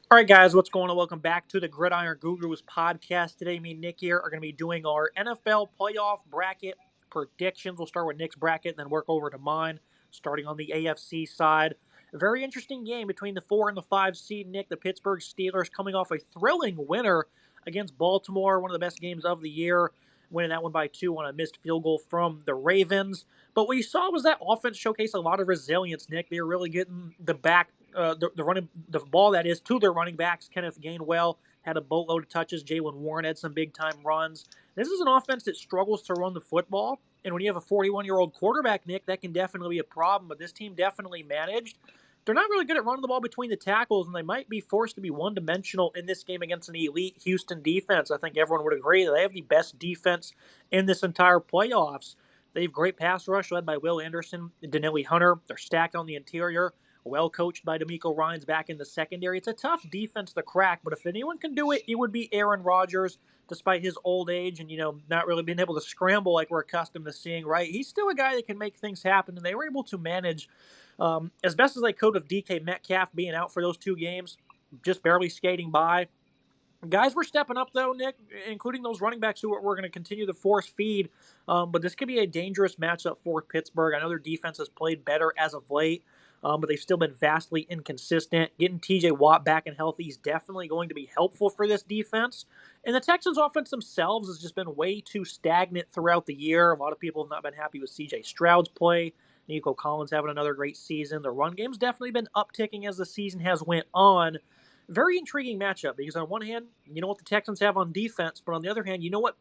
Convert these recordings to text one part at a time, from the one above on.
All right, guys, what's going on? Welcome back to the Gridiron Gurus podcast. Today, me and Nick here are going to be doing our NFL playoff bracket predictions. We'll start with Nick's bracket and then work over to mine, starting on the AFC side. A very interesting game between the 4 and the 5 seed, Nick. The Pittsburgh Steelers coming off a thrilling winner against Baltimore, one of the best games of the year, winning that one by 2 on a missed field goal from the Ravens. But what you saw was that offense showcase a lot of resilience, Nick. They were really getting the ball that is to their running backs. Kenneth Gainwell had a boatload of touches. Jalen Warren had some big time runs. This is an offense that struggles to run the football, and when you have a 41-year-old quarterback, Nick, that can definitely be a problem. But this team definitely managed. They're not really good at running the ball between the tackles, and they might be forced to be one-dimensional in this game against an elite Houston defense. I think everyone would agree that they have the best defense in this entire playoffs. They have great pass rush led by Will Anderson and Danielle Hunter. They're stacked on the interior, well coached by D'Amico Ryans back in the secondary. It's a tough defense to crack, but if anyone can do it, it would be Aaron Rodgers, despite his old age and, not really being able to scramble like we're accustomed to seeing, right? He's still a guy that can make things happen, and they were able to manage as best as they could with DK Metcalf being out for those 2 games, just barely skating by. Guys were stepping up, though, Nick, including those running backs who we're going to continue to force feed. But this could be a dangerous matchup for Pittsburgh. I know their defense has played better as of late, but they've still been vastly inconsistent. Getting TJ Watt back and healthy is definitely going to be helpful for this defense. And the Texans' offense themselves has just been way too stagnant throughout the year. A lot of people have not been happy with CJ Stroud's play. Nico Collins having another great season. The run game's definitely been upticking as the season has went on. Very intriguing matchup because on one hand, you know what the Texans have on defense, but on the other hand, you know what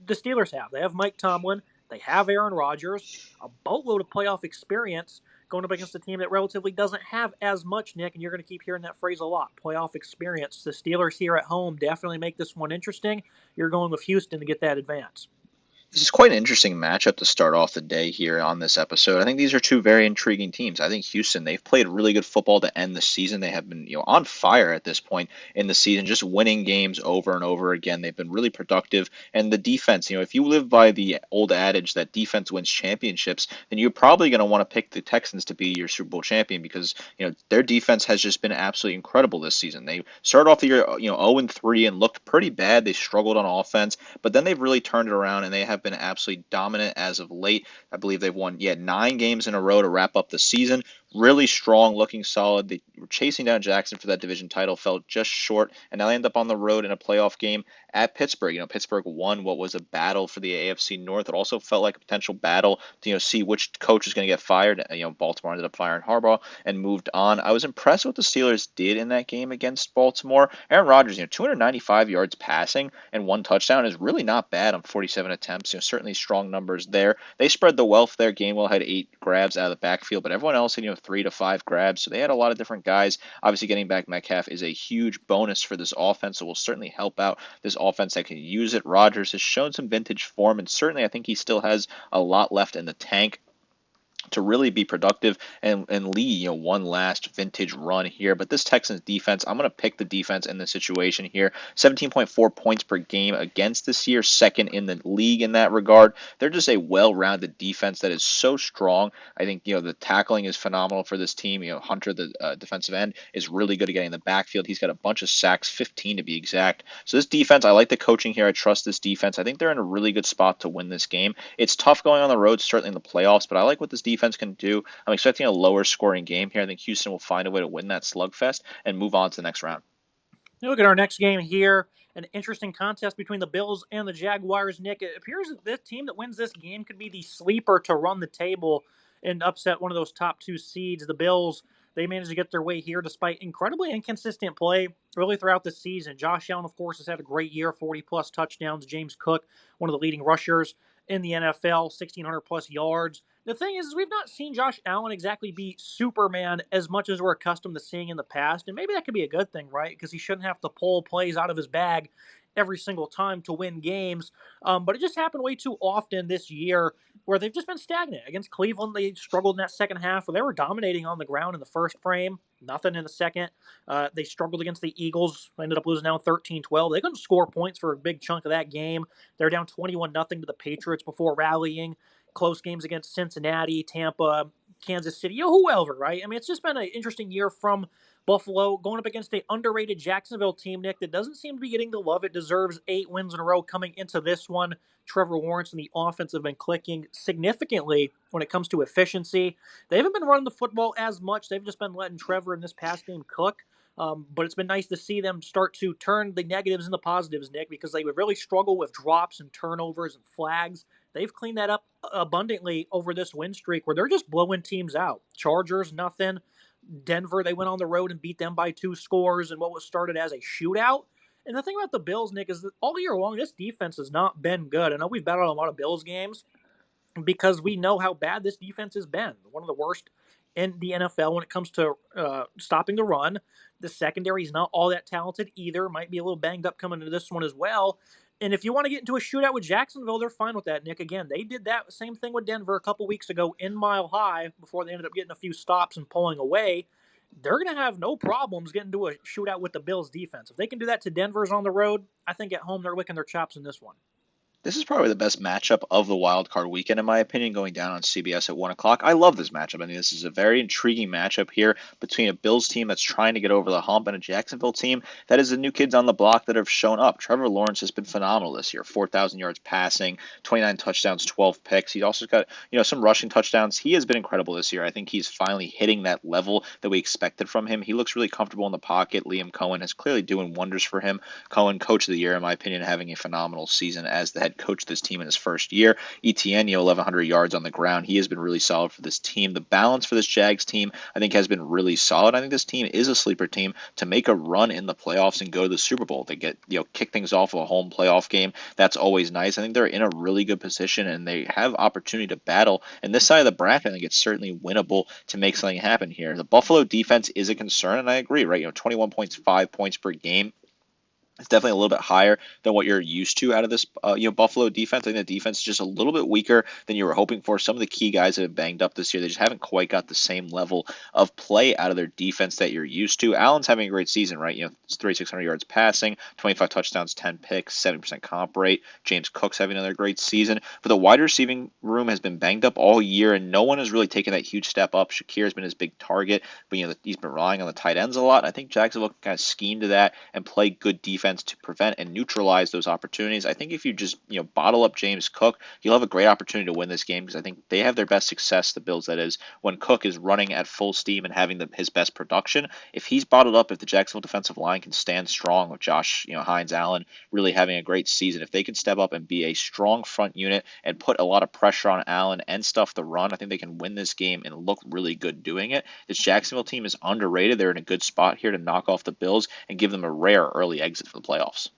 the Steelers have. They have Mike Tomlin. They have Aaron Rodgers, a boatload of playoff experience going up against a team that relatively doesn't have as much, Nick, and you're going to keep hearing that phrase a lot, playoff experience. The Steelers here at home definitely make this one interesting. You're going with Houston to get that advance. This is quite an interesting matchup to start off the day here on this episode. I think these are two very intriguing teams. I think Houston, they've played really good football to end the season. They have been, on fire at this point in the season, just winning games over and over again. They've been really productive. And the defense, if you live by the old adage that defense wins championships, then you're probably going to want to pick the Texans to be your Super Bowl champion because, their defense has just been absolutely incredible this season. They started off the year, 0-3 and looked pretty bad. They struggled on offense, but then they've really turned it around and they have been absolutely dominant as of late. I believe they've won 9 games in a row to wrap up the season. Really strong, looking solid. They were chasing down Jackson for that division title, fell just short, and now they end up on the road in a playoff game at Pittsburgh. Pittsburgh won what was a battle for the AFC North. It also felt like a potential battle to see which coach is going to get fired. Baltimore ended up firing Harbaugh and moved on. I was impressed with what the Steelers did in that game against Baltimore. Aaron Rodgers, 295 yards passing and 1 touchdown is really not bad on 47 attempts. Certainly strong numbers there. They spread the wealth there. Gainwell had 8 grabs out of the backfield, but everyone else had 3 to 5 grabs. So they had a lot of different guys. Obviously, getting back Metcalf is a huge bonus for this offense. So will certainly help out this offense that can use it. Rodgers has shown some vintage form, and certainly I think he still has a lot left in the tank to really be productive and lead one last vintage run here. But this Texans defense, I'm going to pick the defense in this situation here. 17.4 points per game against this year, second in the league in that regard. They're just a well-rounded defense that is so strong. I think the tackling is phenomenal for this team. Hunter, the defensive end, is really good at getting in the backfield. He's got a bunch of sacks, 15 to be exact. So this defense, I like the coaching here. I trust this defense. I think they're in a really good spot to win this game. It's tough going on the road, certainly in the playoffs, but I like what this defense can do. I'm expecting a lower scoring game here. I think Houston will find a way to win that slugfest and move on to the next round. Look at our next game here. An interesting contest between the Bills and the Jaguars, Nick. It appears that this team that wins this game could be the sleeper to run the table and upset one of those top 2 seeds. The Bills, they managed to get their way here despite incredibly inconsistent play early throughout the season. Josh Allen, of course, has had a great year, 40-plus touchdowns. James Cook, one of the leading rushers in the NFL, 1,600-plus yards. The thing is we've not seen Josh Allen exactly be Superman as much as we're accustomed to seeing in the past, and maybe that could be a good thing, right? Because he shouldn't have to pull plays out of his bag every single time to win games. But it just happened way too often this year where they've just been stagnant. Against Cleveland, they struggled in that second half where they were dominating on the ground in the first frame, nothing in the second. They struggled against the Eagles, ended up losing down 13-12. They couldn't score points for a big chunk of that game. They're down 21-0 to the Patriots before rallying. Close games against Cincinnati, Tampa, Kansas City, whoever, right? I mean, it's just been an interesting year from Buffalo going up against an underrated Jacksonville team, Nick, that doesn't seem to be getting the love it deserves. 8 wins in a row coming into this one. Trevor Lawrence and the offense have been clicking significantly when it comes to efficiency. They haven't been running the football as much. They've just been letting Trevor in this past game cook. But it's been nice to see them start to turn the negatives into positives, Nick, because they would really struggle with drops and turnovers and flags. They've cleaned that up abundantly over this win streak where they're just blowing teams out. Chargers, nothing. Denver, they went on the road and beat them by 2 scores in what was started as a shootout. And the thing about the Bills, Nick, is that all year long, this defense has not been good. I know we've bet on a lot of Bills games, because we know how bad this defense has been. One of the worst in the NFL when it comes to stopping the run. The secondary is not all that talented either. Might be a little banged up coming into this one as well. And if you want to get into a shootout with Jacksonville, they're fine with that, Nick. Again, they did that same thing with Denver a couple weeks ago in Mile High before they ended up getting a few stops and pulling away. They're going to have no problems getting into a shootout with the Bills defense. If they can do that to Denver's on the road, I think at home they're licking their chops in this one. This is probably the best matchup of the wild card weekend, in my opinion, going down on CBS at 1 o'clock. I love this matchup. I think this is a very intriguing matchup here between a Bills team that's trying to get over the hump and a Jacksonville team that is the new kids on the block that have shown up. Trevor Lawrence has been phenomenal this year. 4,000 yards passing, 29 touchdowns, 12 picks. He's also got, some rushing touchdowns. He has been incredible this year. I think he's finally hitting that level that we expected from him. He looks really comfortable in the pocket. Liam Cohen is clearly doing wonders for him. Cohen, coach of the year, in my opinion, having a phenomenal season as the head coach of this team in his first year. ETN, 1,100 yards on the ground. He has been really solid for this team. The balance for this Jags team, I think, has been really solid. I think this team is a sleeper team to make a run in the playoffs and go to the Super Bowl. They get, kick things off of a home playoff game. That's always nice. I think they're in a really good position and they have opportunity to battle. And this side of the bracket, I think it's certainly winnable to make something happen here. The Buffalo defense is a concern, and I agree, right? 21 points, 5 points per game. It's definitely a little bit higher than what you're used to out of this, Buffalo defense. I think the defense is just a little bit weaker than you were hoping for. Some of the key guys have been banged up this year. They just haven't quite got the same level of play out of their defense that you're used to. Allen's having a great season, right? It's 3,600 yards passing, 25 touchdowns, 10 picks, 70% comp rate. James Cook's having another great season. But the wide receiving room has been banged up all year, and no one has really taken that huge step up. Shakir has been his big target, but he's been relying on the tight ends a lot. I think Jacksonville can kind of scheme to that and play good defense to prevent and neutralize those opportunities. I think if you just bottle up James Cook, you'll have a great opportunity to win this game because I think they have their best success, the Bills that is, when Cook is running at full steam and having his best production. If he's bottled up, if the Jacksonville defensive line can stand strong with Josh Hines Allen really having a great season, if they can step up and be a strong front unit and put a lot of pressure on Allen and stuff the run, I think they can win this game and look really good doing it. This Jacksonville team is underrated. They're in a good spot here to knock off the Bills and give them a rare early exit for the playoffs.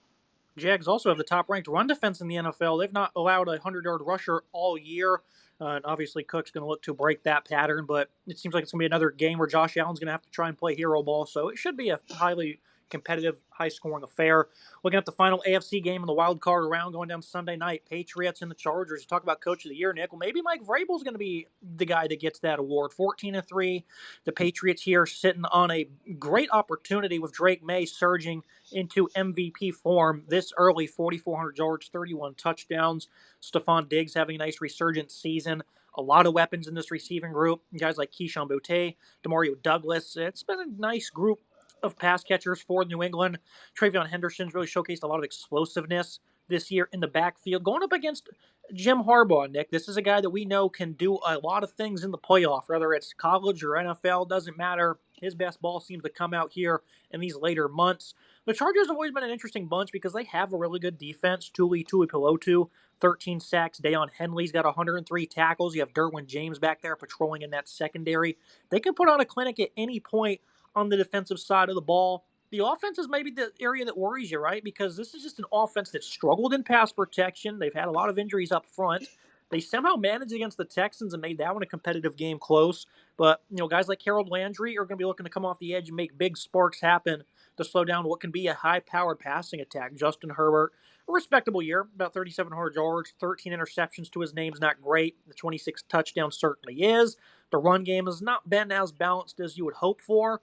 Jags also have the top-ranked run defense in the NFL. They've not allowed a 100-yard rusher all year. And obviously, Cook's going to look to break that pattern, but it seems like it's going to be another game where Josh Allen's going to have to try and play hero ball, so it should be a highly competitive, high-scoring affair. Looking at the final AFC game in the wild card round going down Sunday night, Patriots and the Chargers. You talk about Coach of the Year, Nick. Well, maybe Mike Vrabel's going to be the guy that gets that award. 14-3. The Patriots here sitting on a great opportunity with Drake May surging into MVP form this early. 4,400 yards, 31 touchdowns. Stephon Diggs having a nice resurgent season. A lot of weapons in this receiving group. Guys like Keyshawn Boutte, Demario Douglas. It's been a nice group of pass catchers for New England. Travion Henderson's really showcased a lot of explosiveness this year in the backfield. Going up against Jim Harbaugh, Nick, this is a guy that we know can do a lot of things in the playoff, whether it's college or NFL, doesn't matter. His best ball seems to come out here in these later months. The Chargers have always been an interesting bunch because they have a really good defense. Tuli Tuipulotu, 13 sacks. Deion Henley's got 103 tackles. You have Derwin James back there patrolling in that secondary. They can put on a clinic at any point on the defensive side of the ball. The offense is maybe the area that worries you, right? Because this is just an offense that struggled in pass protection. They've had a lot of injuries up front. They somehow managed against the Texans and made that one a competitive game close. But, guys like Harold Landry are going to be looking to come off the edge and make big sparks happen to slow down what can be a high-powered passing attack. Justin Herbert, a respectable year, about 3,700 yards, 13 interceptions to his name's not great. The 26 touchdowns certainly is. The run game has not been as balanced as you would hope for.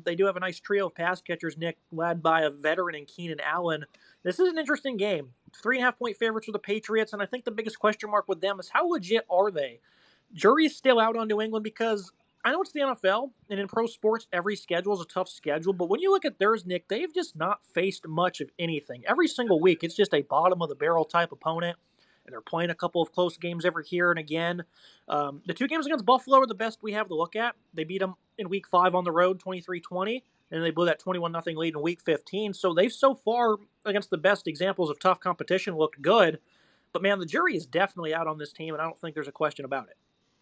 They do have a nice trio of pass catchers, Nick, led by a veteran in Keenan Allen. This is an interesting game. 3.5-point favorites for the Patriots, and I think the biggest question mark with them is how legit are they? Jury's still out on New England because I know it's the NFL, and in pro sports, every schedule is a tough schedule. But when you look at theirs, Nick, they've just not faced much of anything. Every single week, it's just a bottom of the barrel type opponent, and they're playing a couple of close games every here and again. The two games against Buffalo are the best we have to look at. They beat them in week 5 on the road, 23-20, and they blew that 21-0 lead in week 15. So they've so far, against the best examples of tough competition, looked good. But man, the jury is definitely out on this team, and I don't think there's a question about it.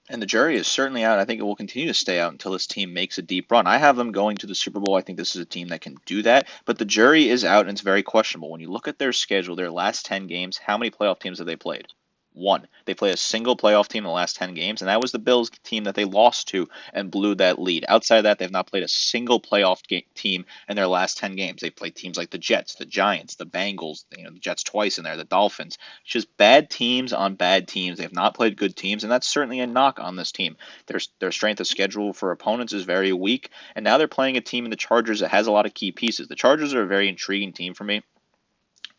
And the jury is certainly out. I think it will continue to stay out until this team makes a deep run. I have them going to the Super Bowl. I think this is a team that can do that. But the jury is out, and it's very questionable. When you look at their schedule, their last 10 games, how many playoff teams have they played? One. They played a single playoff team in the last 10 games, and that was the Bills team that they lost to and blew that lead. Outside of that, they've not played a single playoff team in their last 10 games. They've played teams like the Jets, the Giants, the Bengals, the Jets twice in there, the Dolphins. It's just bad teams on bad teams. They've not played good teams, and that's certainly a knock on this team. Their strength of schedule for opponents is very weak, and now they're playing a team in the Chargers that has a lot of key pieces. The Chargers are a very intriguing team for me,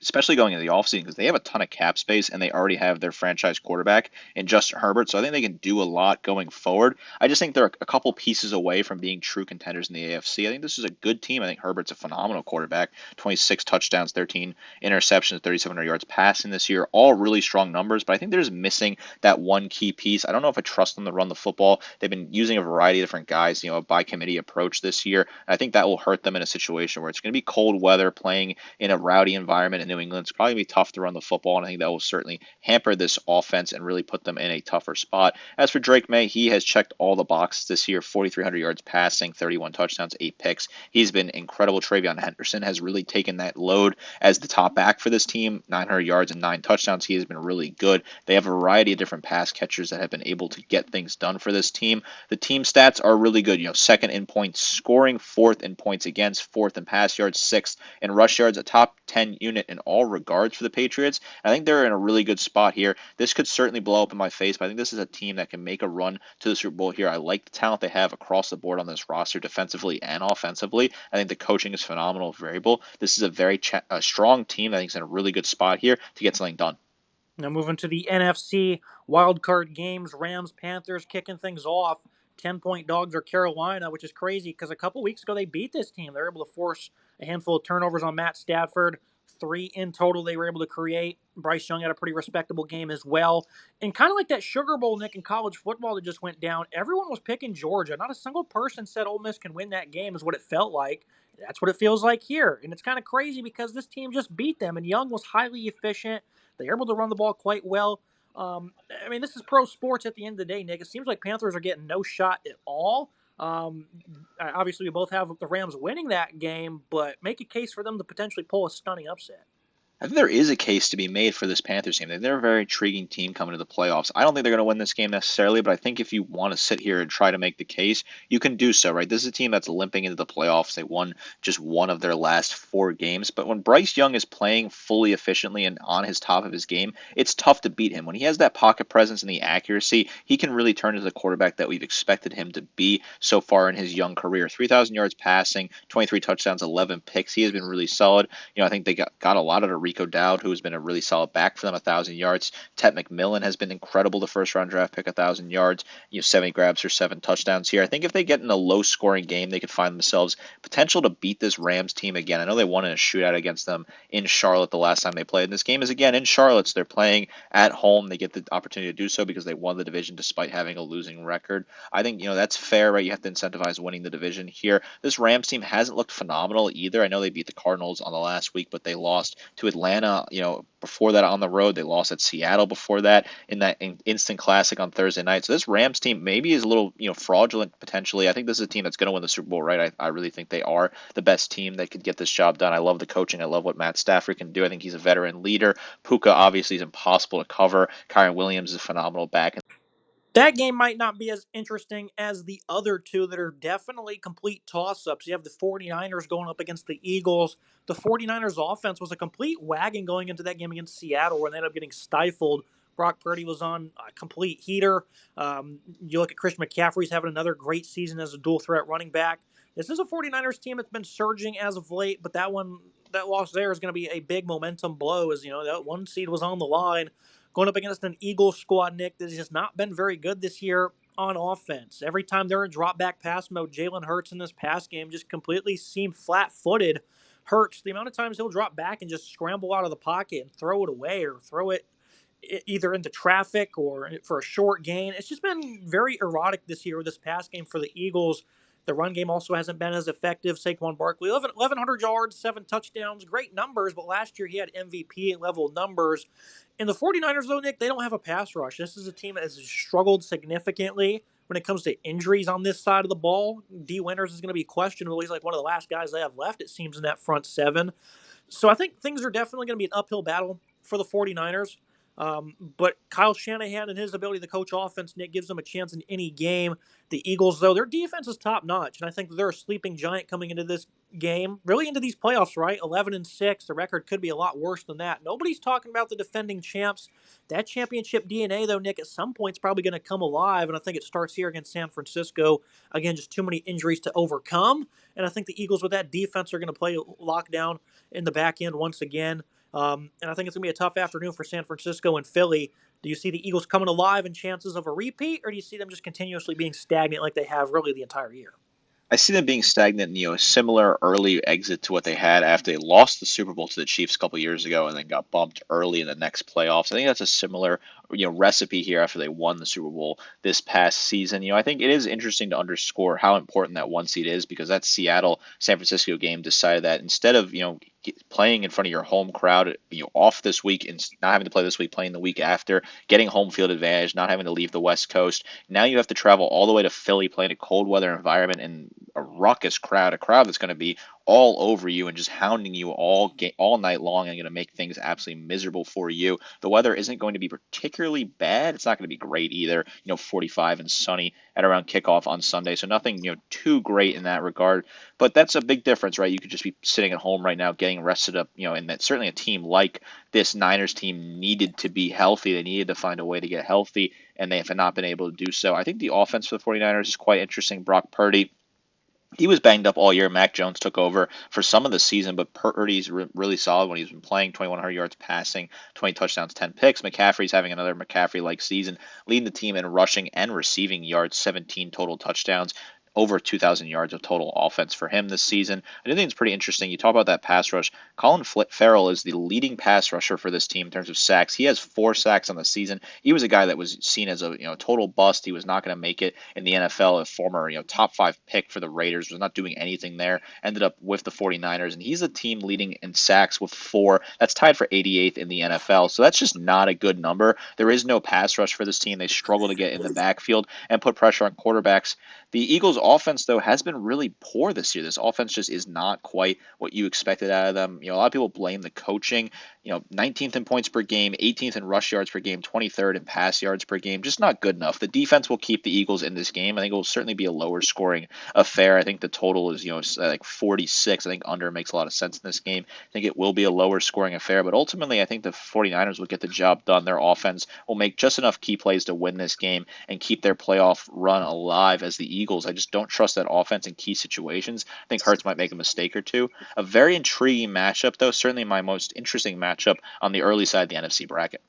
especially going into the offseason, because they have a ton of cap space and they already have their franchise quarterback in Justin Herbert. So I think they can do a lot going forward. I just think they're a couple pieces away from being true contenders in the AFC. I think this is a good team. I think Herbert's a phenomenal quarterback. 26 touchdowns, 13 interceptions, 3,700 yards passing this year. All really strong numbers, but I think they're just missing that one key piece. I don't know if I trust them to run the football. They've been using a variety of different guys, a by committee approach this year. And I think that will hurt them in a situation where it's going to be cold weather, playing in a rowdy environment in New England. It's probably going to be tough to run the football, and I think that will certainly hamper this offense and really put them in a tougher spot. As for Drake May, he has checked all the boxes this year, 4,300 yards passing, 31 touchdowns, 8 picks. He's been incredible. Travion Henderson has really taken that load as the top back for this team, 900 yards and 9 touchdowns. He has been really good. They have a variety of different pass catchers that have been able to get things done for this team. The team stats are really good. Second in points scoring, fourth in points against, fourth in pass yards, sixth in rush yards, a top 10 unit in all regards for the Patriots. I think they're in a really good spot here. This could certainly blow up in my face, but I think this is a team that can make a run to the Super Bowl here. I like the talent they have across the board on this roster, defensively and offensively. I think the coaching is phenomenal, variable. This is a very strong team that I think is in a really good spot here to get something done. Now moving to the NFC wildcard games, Rams, Panthers kicking things off. 10-point dogs are Carolina, which is crazy because a couple weeks ago they beat this team. They were able to force a handful of turnovers on Matt Stafford. 3 in total they were able to create. Bryce Young had a pretty respectable game as well. And kind of like that Sugar Bowl, Nick, in college football that just went down, everyone was picking Georgia. Not a single person said Ole Miss can win that game is what it felt like. That's what it feels like here. And it's kind of crazy because this team just beat them, and Young was highly efficient. They were able to run the ball quite well. This is pro sports at the end of the day, Nick. It seems like Panthers are getting no shot at all. Obviously, we both have the Rams winning that game, but make a case for them to potentially pull a stunning upset. I think there is a case to be made for this Panthers team. They're a very intriguing team coming to the playoffs. I don't think they're going to win this game necessarily, but I think if you want to sit here and try to make the case, you can do so, right? This is a team that's limping into the playoffs. They won just one of their last 4 games, but when Bryce Young is playing fully efficiently and on his top of his game, it's tough to beat him. When he has that pocket presence and the accuracy, he can really turn into the quarterback that we've expected him to be so far in his young career. 3,000 yards passing, 23 touchdowns, 11 picks. He has been really solid. I think they got a lot out of Rico Dowd, who has been a really solid back for them, 1,000 yards. Ted McMillan has been incredible, the first-round draft pick, 1,000 yards, 70 grabs for 7 touchdowns here. I think if they get in a low-scoring game, they could find themselves potential to beat this Rams team again. I know they won in a shootout against them in Charlotte the last time they played. And this game is again in Charlotte, so they're playing at home. They get the opportunity to do so because they won the division despite having a losing record. I think, that's fair, right? You have to incentivize winning the division here. This Rams team hasn't looked phenomenal either. I know they beat the Cardinals on the last week, but they lost to Atlanta, before that on the road. They lost at Seattle before that in that instant classic on Thursday night. So this Rams team maybe is a little, fraudulent potentially. I think this is a team that's going to win the Super Bowl, right? I really think they are the best team that could get this job done. I love the coaching. I love what Matt Stafford can do. I think he's a veteran leader. Puka obviously is impossible to cover. Kyron Williams is a phenomenal back. That game might not be as interesting as the other two that are definitely complete toss-ups. You have the 49ers going up against the Eagles. The 49ers offense was a complete wagon going into that game against Seattle where they ended up getting stifled. Brock Purdy was on a complete heater. You look at Christian McCaffrey's having another great season as a dual-threat running back. This is a 49ers team that's been surging as of late, but that loss there is going to be a big momentum blow as, that 1 seed was on the line. going up against an Eagles squad, Nick, that has just not been very good this year on offense. Every time they're in drop back pass mode, Jalen Hurts in this pass game just completely seemed flat footed. Hurts, the amount of times he'll drop back and just scramble out of the pocket and throw it away or throw it either into traffic or for a short gain. It's just been very erotic this year with this pass game for the Eagles. The run game also hasn't been as effective. Saquon Barkley, 1,100 yards, 7 touchdowns, great numbers, but last year he had MVP level numbers. In the 49ers, though, Nick, they don't have a pass rush. This is a team that has struggled significantly when it comes to injuries on this side of the ball. D. Winters is going to be questionable. He's like one of the last guys they have left, it seems, in that front seven. So I think things are definitely going to be an uphill battle for the 49ers. But Kyle Shanahan and his ability to coach offense, Nick, gives them a chance in any game. The Eagles, though, their defense is top notch, and I think they're a sleeping giant coming into this game, really into these playoffs. Right, 11-6. The record could be a lot worse than that. Nobody's talking about the defending champs. That championship DNA, though, Nick, at some point is probably going to come alive, and I think it starts here against San Francisco. Again, just too many injuries to overcome, and I think the Eagles with that defense are going to play lockdown in the back end once again. And I think it's going to be a tough afternoon for San Francisco and Philly. Do you see the Eagles coming alive and chances of a repeat, or do you see them just continuously being stagnant like they have really the entire year? I see them being stagnant, a similar early exit to what they had after they lost the Super Bowl to the Chiefs a couple years ago and then got bumped early in the next playoffs. I think that's a similar, recipe here after they won the Super Bowl this past season. I think it is interesting to underscore how important that one seed is because that Seattle San Francisco game decided that instead of, playing in front of your home crowd, off this week and not having to play this week, playing the week after, getting home field advantage, not having to leave the West Coast. Now you have to travel all the way to Philly, playing a cold weather environment and a raucous crowd, a crowd that's going to be all over you and just hounding you all night long and going to make things absolutely miserable for you. The weather isn't going to be particularly bad. It's not going to be great either. 45 and sunny at around kickoff on Sunday, so nothing too great in that regard. But that's a big difference, right? You could just be sitting at home right now, getting rested up. And that certainly a team like this Niners team needed to be healthy. They needed to find a way to get healthy, and they have not been able to do so. I think the offense for the 49ers is quite interesting. Brock Purdy, he was banged up all year. Mac Jones took over for some of the season, but Purdy's really solid when he's been playing. 2,100 yards passing, 20 touchdowns, 10 picks. McCaffrey's having another McCaffrey-like season, leading the team in rushing and receiving yards, 17 total touchdowns. Over 2,000 yards of total offense for him this season. I do think it's pretty interesting. You talk about that pass rush. Colin Farrell is the leading pass rusher for this team in terms of sacks. He has 4 sacks on the season. He was a guy that was seen as a total bust. He was not going to make it in the NFL. A former top 5 pick for the Raiders, was not doing anything there. Ended up with the 49ers, and he's the team leading in sacks with 4. That's tied for 88th in the NFL. So that's just not a good number. There is no pass rush for this team. They struggle to get in the backfield and put pressure on quarterbacks. The Eagles' offense, though, has been really poor this year. This offense just is not quite what you expected out of them. A lot of people blame the coaching. 19th in points per game, 18th in rush yards per game, 23rd in pass yards per game. Just not good enough. The defense will keep the Eagles in this game. I think it will certainly be a lower scoring affair. I think the total is, like 46. I think under makes a lot of sense in this game. I think it will be a lower scoring affair. But ultimately, I think the 49ers will get the job done. Their offense will make just enough key plays to win this game and keep their playoff run alive as the Eagles. I just don't trust that offense in key situations. I think Hurts might make a mistake or two. A very intriguing matchup, though. Certainly my most interesting matchup on the early side of the NFC bracket.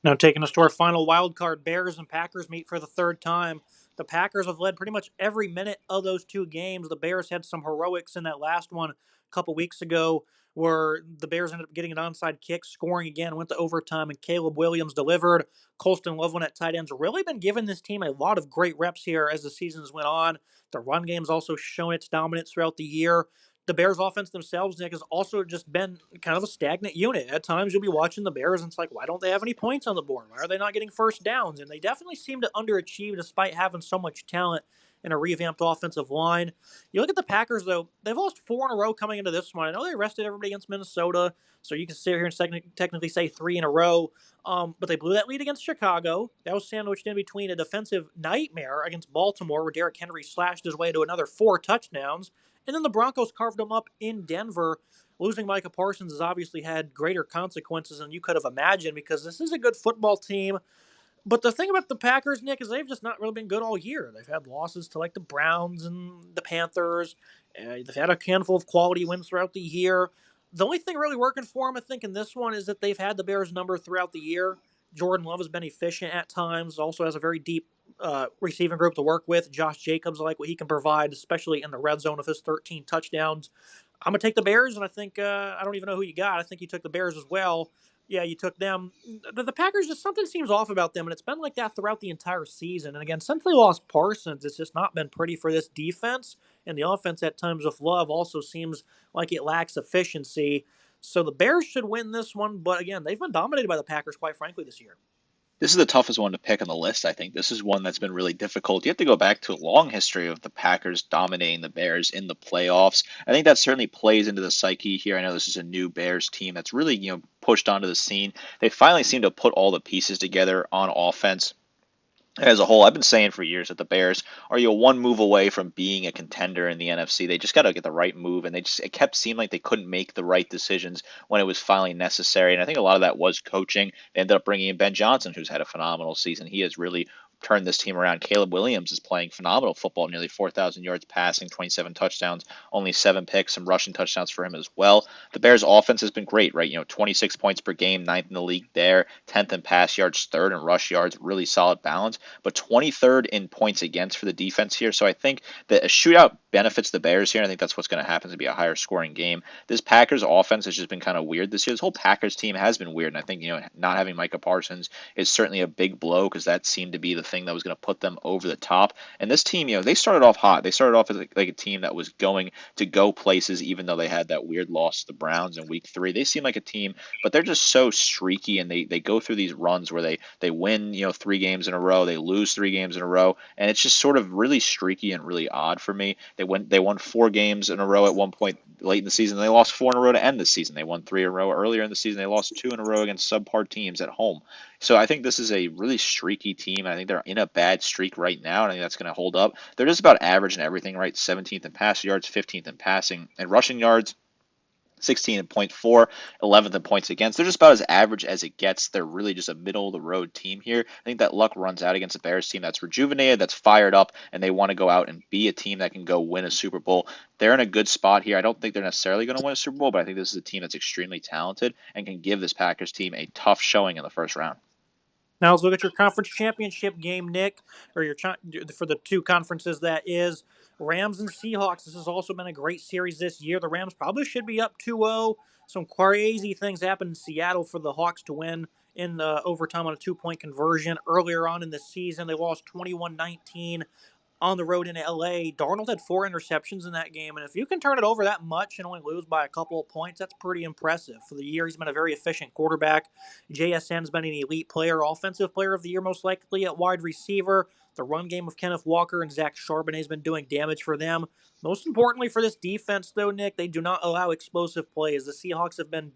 Now taking us to our final wild card, Bears and Packers meet for the third time. The Packers have led pretty much every minute of those 2 games. The Bears had some heroics in that last one a couple weeks ago where the Bears ended up getting an onside kick, scoring again, went to overtime, and Caleb Williams delivered. Colston Loveland at tight end's really been giving this team a lot of great reps here as the seasons went on. The run game's also shown its dominance throughout the year. The Bears offense themselves, Nick, has also just been kind of a stagnant unit. At times you'll be watching the Bears and it's like, why don't they have any points on the board? Why are they not getting first downs? And they definitely seem to underachieve despite having so much talent and a revamped offensive line. You look at the Packers, though, they've lost 4 in a row coming into this one. I know they rested everybody against Minnesota, so you can sit here and technically say 3 in a row. But they blew that lead against Chicago. That was sandwiched in between a defensive nightmare against Baltimore, where Derrick Henry slashed his way to another 4 touchdowns. And then the Broncos carved them up in Denver. Losing Micah Parsons has obviously had greater consequences than you could have imagined because this is a good football team. But the thing about the Packers, Nick, is they've just not really been good all year. They've had losses to like the Browns and the Panthers. They've had a handful of quality wins throughout the year. The only thing really working for them, I think, in this one is that they've had the Bears number throughout the year. Jordan Love has been efficient at times. Also has a very deep receiving group to work with. Josh Jacobs, I like what he can provide, especially in the red zone with his 13 touchdowns. I'm gonna take the Bears, and I think I don't even know who you got. I think you took the Bears as well. Yeah, you took them. The Packers, just something seems off about them, and it's been like that throughout the entire season. And again, since they lost Parsons, it's just not been pretty for this defense. And the offense at times with Love also seems like it lacks efficiency. So the Bears should win this one, but again, they've been dominated by the Packers, quite frankly, this year. This is the toughest one to pick on the list, I think. This is one that's been really difficult. You have to go back to a long history of the Packers dominating the Bears in the playoffs. I think that certainly plays into the psyche here. I know this is a new Bears team that's really, pushed onto the scene. They finally seem to put all the pieces together on offense as a whole. I've been saying for years that the Bears are one move away from being a contender in the NFC. They just got to get the right move, and it kept seeming like they couldn't make the right decisions when it was finally necessary. And I think a lot of that was coaching. They ended up bringing in Ben Johnson, who's had a phenomenal season. He has really turned this team around. Caleb Williams is playing phenomenal football, nearly 4,000 yards passing, 27 touchdowns, only 7 picks, some rushing touchdowns for him as well. The Bears' offense has been great, right? 26 points per game, ninth in the league there, 10th in pass yards, third in rush yards, really solid balance, but 23rd in points against for the defense here. So I think that a shootout benefits the Bears here, and I think that's what's going to happen to be a higher scoring game. This Packers offense has just been kind of weird this year. This whole Packers team has been weird, and I think, not having Micah Parsons is certainly a big blow because that seemed to be the thing that was going to put them over the top. And this team, they started off hot. They started off as like a team that was going to go places, even though they had that weird loss to the Browns in week 3. They seem like a team, but they're just so streaky, and they go through these runs where they win, 3 games in a row, they lose 3 games in a row, and it's just sort of really streaky and really odd for me. They won 4 games in a row at one point late in the season. They lost 4 in a row to end the season. They won 3 in a row earlier in the season. They lost 2 in a row against subpar teams at home. So I think this is a really streaky team. I think they're in a bad streak right now, and I think that's going to hold up. They're just about average in everything, right? 17th in pass yards, 15th in passing, and rushing yards. 16.4, 11th in points against. They're just about as average as it gets. They're really just a middle of the road team here. I think that luck runs out against a Bears team that's rejuvenated, that's fired up, and they want to go out and be a team that can go win a Super Bowl. They're in a good spot here. I don't think they're necessarily going to win a Super Bowl, but I think this is a team that's extremely talented and can give this Packers team a tough showing in the first round. Now let's look at your conference championship game, Nick, or for the two conferences, that is Rams and Seahawks. This has also been a great series this year. The Rams probably should be up 2-0. Some crazy things happened in Seattle for the Hawks to win in overtime on a 2-point conversion earlier on in the season. They lost 21-19 on the road in LA. Darnold had 4 interceptions in that game, and if you can turn it over that much and only lose by a couple of points, that's pretty impressive. For the year, he's been a very efficient quarterback. JSN's been an elite player, offensive player of the year most likely at wide receiver. The run game of Kenneth Walker and Zach Charbonnet has been doing damage for them. Most importantly for this defense, though, Nick, they do not allow explosive plays. The Seahawks have been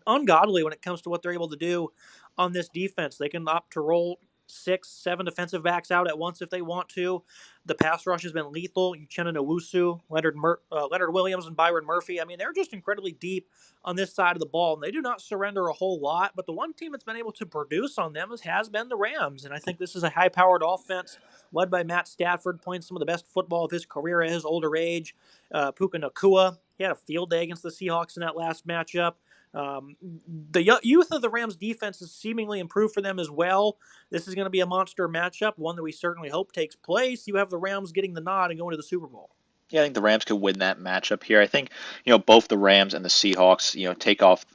ungodly when it comes to what they're able to do on this defense. They can opt to roll 6, 7 defensive backs out at once if they want to. The pass rush has been lethal. Uchenna Nwosu, Leonard Williams, and Byron Murphy. I mean, they're just incredibly deep on this side of the ball, and they do not surrender a whole lot. But the one team that's been able to produce on them has been the Rams. And I think this is a high-powered offense led by Matt Stafford, playing some of the best football of his career at his older age. Puka Nacua, he had a field day against the Seahawks in that last matchup. The youth of the Rams defense has seemingly improved for them as well. This is going to be a monster matchup, one that we certainly hope takes place. You have the Rams getting the nod and going to the Super Bowl. Yeah, I think the Rams could win that matchup here. I think, both the Rams and the Seahawks,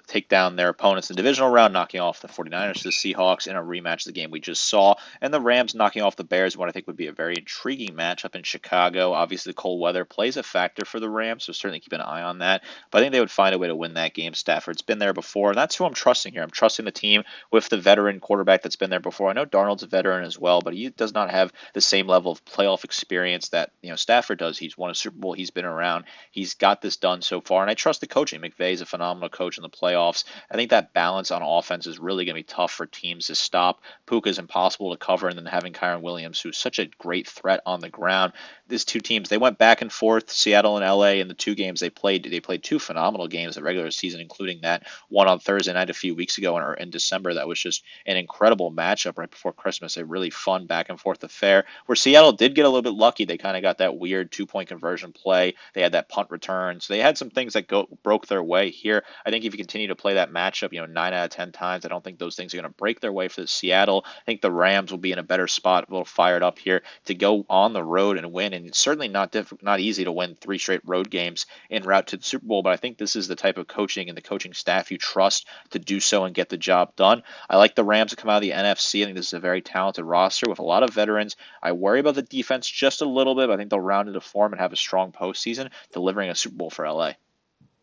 take down their opponents in the divisional round, knocking off the 49ers to the Seahawks in a rematch of the game we just saw. And the Rams knocking off the Bears, what I think would be a very intriguing matchup in Chicago. Obviously, the cold weather plays a factor for the Rams, so certainly keep an eye on that. But I think they would find a way to win that game. Stafford's been there before, and that's who I'm trusting here. I'm trusting the team with the veteran quarterback that's been there before. I know Darnold's a veteran as well, but he does not have the same level of playoff experience that, Stafford does. He's won a Super Bowl. He's been around. He's got this done so far, and I trust the coaching. McVay is a phenomenal coach in the playoffs. I think that balance on offense is really going to be tough for teams to stop. Puka is impossible to cover, and then having Kyron Williams, who's such a great threat on the ground. These two teams, they went back and forth, Seattle and LA, in the 2 games they played. They played 2 phenomenal games the regular season, including that one on Thursday night a few weeks ago in December. That was just an incredible matchup right before Christmas. A really fun back and forth affair where Seattle did get a little bit lucky. They kind of got that weird 2-point conversion conversion play. They had that punt return. So they had some things that broke their way here. I think if you continue to play that matchup, 9 out of 10 times, I don't think those things are going to break their way for the Seattle. I think the Rams will be in a better spot, a little fired up here to go on the road and win. And it's certainly not easy to win 3 straight road games en route to the Super Bowl. But I think this is the type of coaching and the coaching staff you trust to do so and get the job done. I like the Rams to come out of the NFC. I think this is a very talented roster with a lot of veterans. I worry about the defense just a little bit, but I think they'll round into form and have a strong postseason, delivering a Super Bowl for LA.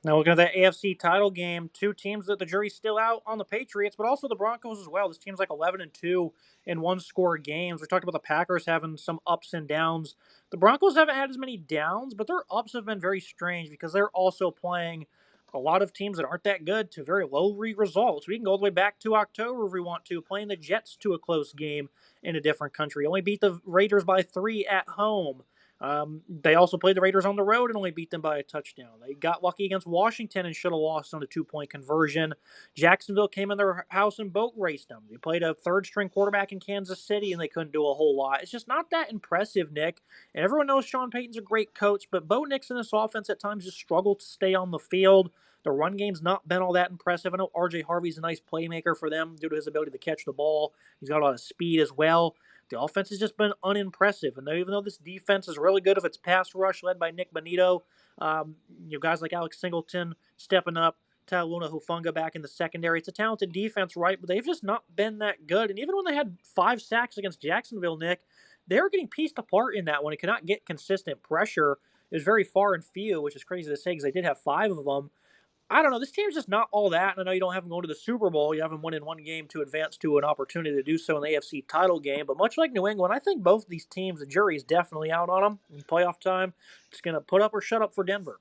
Now looking at that AFC title game, two teams that the jury's still out on the Patriots, but also the Broncos as well. This team's like 11-2 in one-score games. We talked about the Packers having some ups and downs. The Broncos haven't had as many downs, but their ups have been very strange because they're also playing a lot of teams that aren't that good to very low results. We can go all the way back to October if we want to, playing the Jets to a close game in a different country. Only beat the Raiders by 3 at home. They also played the Raiders on the road and only beat them by a touchdown. They got lucky against Washington and should have lost on a 2-point conversion. Jacksonville came in their house and boat raced them. They played a third-string quarterback in Kansas City and they couldn't do a whole lot. It's just not that impressive, Nick. And everyone knows Sean Payton's a great coach, but Bo Nix in this offense at times just struggled to stay on the field. The run game's not been all that impressive. I know R.J. Harvey's a nice playmaker for them due to his ability to catch the ball. He's got a lot of speed as well. The offense has just been unimpressive. And even though this defense is really good if it's pass rush led by Nick Bonito, guys like Alex Singleton stepping up, Taluna Hufunga back in the secondary. It's a talented defense, right? But they've just not been that good. And even when they had 5 sacks against Jacksonville, Nick, they were getting pieced apart in that one. It could not get consistent pressure. It was very far and few, which is crazy to say because they did have 5 of them. I don't know. This team's just not all that. And I know you don't have them going to the Super Bowl. You have them winning one game to advance to an opportunity to do so in the AFC title game. But much like New England, I think both of these teams, the jury is definitely out on them in playoff time. It's going to put up or shut up for Denver.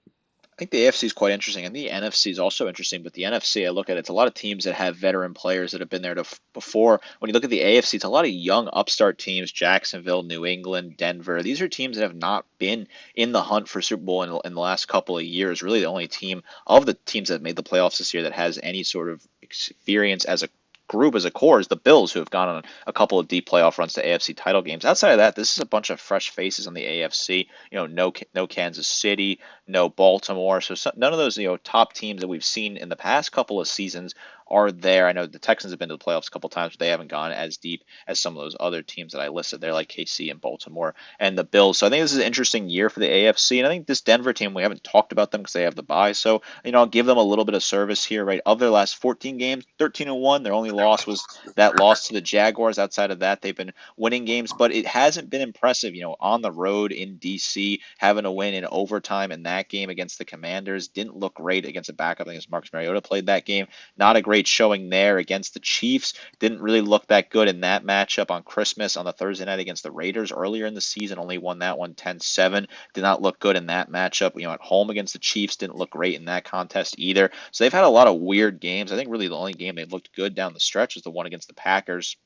I think the AFC is quite interesting, and the NFC is also interesting. But the NFC, I look at it, it's a lot of teams that have veteran players that have been there before. When you look at the AFC, it's a lot of young upstart teams: Jacksonville, New England, Denver. These are teams that have not been in the hunt for Super Bowl in the last couple of years. Really, the only team of the teams that made the playoffs this year that has any sort of experience as a group as a core is the Bills, who have gone on a couple of deep playoff runs to AFC title games. Outside of that, this is a bunch of fresh faces on the AFC. No Kansas City, no Baltimore. So none of those top teams that we've seen in the past couple of seasons are there. I know the Texans have been to the playoffs a couple times, but they haven't gone as deep as some of those other teams that I listed there, like KC and Baltimore and the Bills. So I think this is an interesting year for the AFC, and I think this Denver team, we haven't talked about them because they have the bye. So I'll give them a little bit of service here, right? Of their last 14 games, 13-1. Their only loss was that loss to the Jaguars. Outside of that, they've been winning games, but it hasn't been impressive. On the road in DC, having a win in overtime in that game against the Commanders didn't look great against a backup. I think Marcus Mariota played that game. Not a great showing there against the Chiefs. Didn't really look that good in that matchup on Christmas on the Thursday night against the Raiders earlier in the season. Only won that one 10-7. Did not look good in that matchup. At home against the Chiefs, didn't look great in that contest either. So they've had a lot of weird games. I think really the only game they looked good down the stretch was the one against the Packers.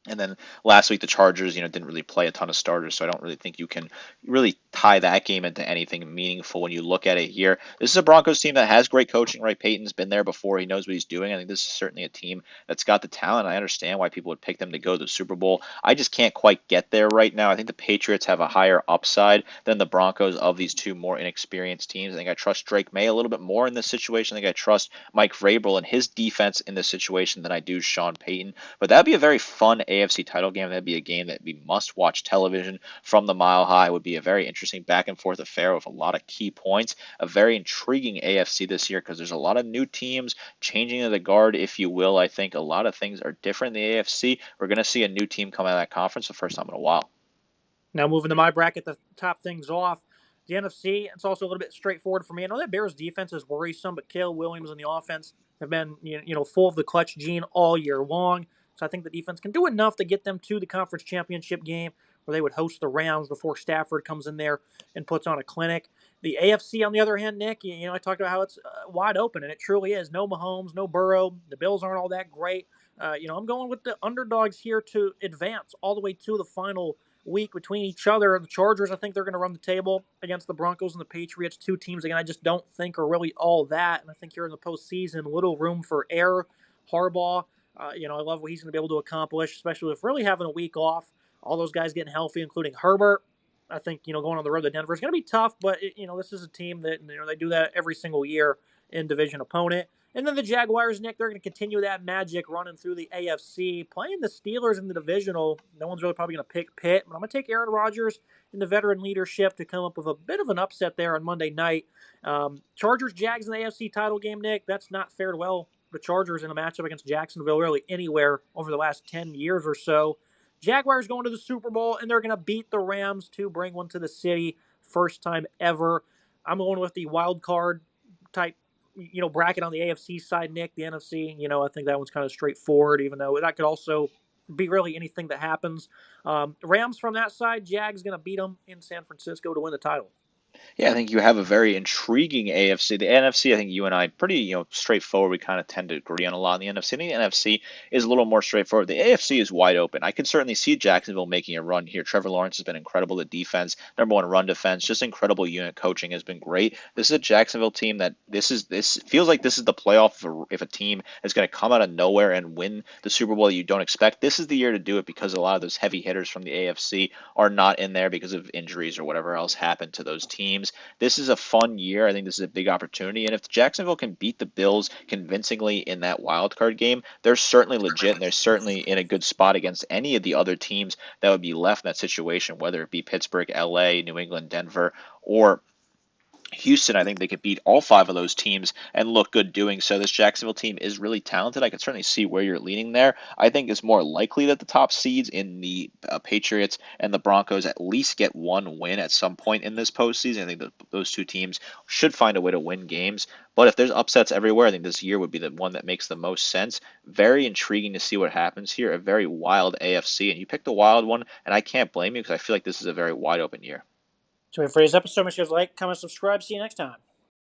And then last week, the Chargers, didn't really play a ton of starters, so I don't really think you can really tie that game into anything meaningful when you look at it here. This is a Broncos team that has great coaching, right? Peyton's been there before. He knows what he's doing. I think this is certainly a team that's got the talent. I understand why people would pick them to go to the Super Bowl. I just can't quite get there right now. I think the Patriots have a higher upside than the Broncos of these two more inexperienced teams. I think I trust Drake May a little bit more in this situation. I think I trust Mike Vrabel and his defense in this situation than I do Sean Payton. But that'd be a very fun AFC title game. That'd be a game that would be must-watch television from the Mile High. It would be a very interesting back-and-forth affair with a lot of key points. A very intriguing AFC this year because there's a lot of new teams changing of the guard, if you will. I think a lot of things are different in the AFC. We're going to see a new team come out of that conference the first time in a while. Now moving to my bracket to top things off. The NFC, it's also a little bit straightforward for me. I know that Bears defense is worrisome, but Caleb Williams and the offense have been full of the clutch gene all year long. So I think the defense can do enough to get them to the conference championship game where they would host the Rams before Stafford comes in there and puts on a clinic. The AFC, on the other hand, Nick, I talked about how it's wide open, and it truly is. No Mahomes, no Burrow. The Bills aren't all that great. I'm going with the underdogs here to advance all the way to the final week between each other. The Chargers, I think they're going to run the table against the Broncos and the Patriots. Two teams, again, I just don't think are really all that. And I think here in the postseason, little room for error. Harbaugh, I love what he's going to be able to accomplish, especially with really having a week off. All those guys getting healthy, including Herbert. I think going on the road to Denver is going to be tough, but this is a team that they do that every single year in division opponent. And then the Jaguars, Nick, they're going to continue that magic running through the AFC, playing the Steelers in the divisional. No one's really probably going to pick Pitt, but I'm going to take Aaron Rodgers in the veteran leadership to come up with a bit of an upset there on Monday night. Chargers, Jags in the AFC title game, Nick. That's not fared well. The Chargers in a matchup against Jacksonville really anywhere over the last 10 years or so. Jaguars going to the Super Bowl, and they're going to beat the Rams to bring one to the city. First time ever. I'm going with the wild card type, bracket on the AFC side, Nick. The NFC, I think that one's kind of straightforward, even though that could also be really anything that happens. Rams from that side, Jags going to beat them in San Francisco to win the title. Yeah, I think you have a very intriguing AFC. The NFC, I think you and I pretty, straightforward. We kind of tend to agree on a lot in the NFC. I think the NFC is a little more straightforward. The AFC is wide open. I could certainly see Jacksonville making a run here. Trevor Lawrence has been incredible. The defense, number one run defense, just incredible unit coaching has been great. This is a Jacksonville team that this feels like this is the playoff if a team is going to come out of nowhere and win the Super Bowl that you don't expect. This is the year to do it because a lot of those heavy hitters from the AFC are not in there because of injuries or whatever else happened to those teams. This is a fun year. I think this is a big opportunity. And if Jacksonville can beat the Bills convincingly in that wild card game, they're certainly legit and they're certainly in a good spot against any of the other teams that would be left in that situation, whether it be Pittsburgh, LA, New England, Denver, or Houston. I think they could beat all five of those teams and look good doing so. This Jacksonville team is really talented. I can certainly see where you're leaning there. I think it's more likely that the top seeds in the Patriots and the Broncos at least get one win at some point in this postseason. I think that those two teams should find a way to win games. But if there's upsets everywhere, I think this year would be the one that makes the most sense. Very intriguing to see what happens here. A very wild AFC, and you picked a wild one, and I can't blame you because I feel like this is a very wide open year. So for today's episode, make sure to like, comment, subscribe. See you next time.